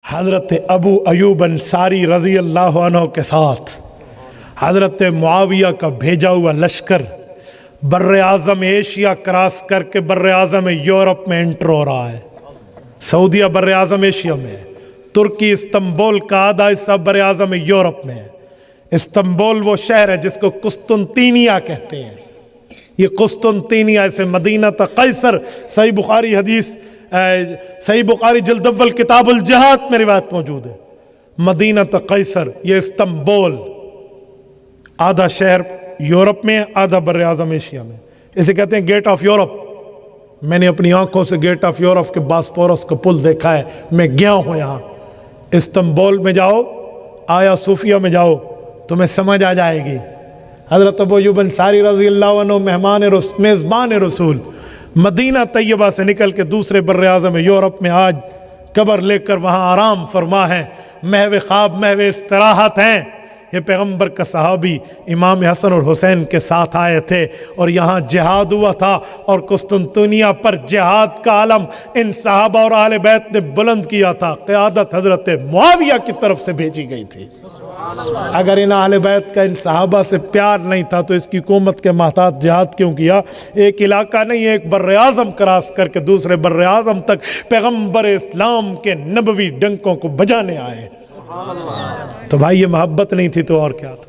हज़रत अबू अयूब अंसारी रज़ी अल्लाह अन्हु के साथ हज़रत मुआविया का भेजा हुआ लश्कर बर्र आज़म एशिया क्रॉस करके बर्र आज़म यूरोप में एंटर हो रहा है। सऊदीया बर्र आज़म एशिया में, तुर्की इस्तंबुल का आधा हिस्सा बर्र आज़म यूरोप में है। इस्तंबुल वो शहर है जिसको कुस्तुनतीनिया कहते हैं। ये कुस्तुनतीनिया से मदीना तक कैसर, सही बुखारी हदीस, सही बुखारी जिल्द अव्वल किताबुल जिहाद में रिवायत मौजूद है। मदीना तक कैसर, ये इस्तंबुल, आधा शहर यूरोप में, आधा बर्र आज़म एशिया में। इसे कहते हैं गेट ऑफ यूरोप। मैंने अपनी आंखों से गेट ऑफ यूरोप के बास्पोरस का पुल देखा है, मैं गया हूं। यहाँ इस्तंबुल में जाओ, आया सूफिया में जाओ, तुम्हें समझ आ जाएगी। हज़रत अबू अय्यूब अंसारी रज़ी अल्लाह अन्हु मेज़बान रसूल मदीना तैयबा से निकल के दूसरे बर्र आज़म यूरोप में आज कब्र लेकर वहाँ आराम फरमा है, महव ख्वाब महव इस्तराहत हैं। ये पैगम्बर का सहाबी इमाम हसन और हुसैन के साथ आए थे और यहाँ जिहाद हुआ था और कुस्तुनतुनिया पर जिहाद का आलम इन सहाबा और आले बैत ने बुलंद किया था। क़यादत हज़रत मुआविया की तरफ से भेजी गई थी। अगर इन आले बैत का इन सहाबा से प्यार नहीं था तो इसकी हुकूमत के महताज जिहाद क्यों किया? एक इलाका नहीं, एक बर्र आज़म क्रॉस करके दूसरे बर्र आज़म तक पैगम्बर इस्लाम के नबवी डंकों को बजाने आए। तो भाई ये मोहब्बत नहीं थी तो और क्या था?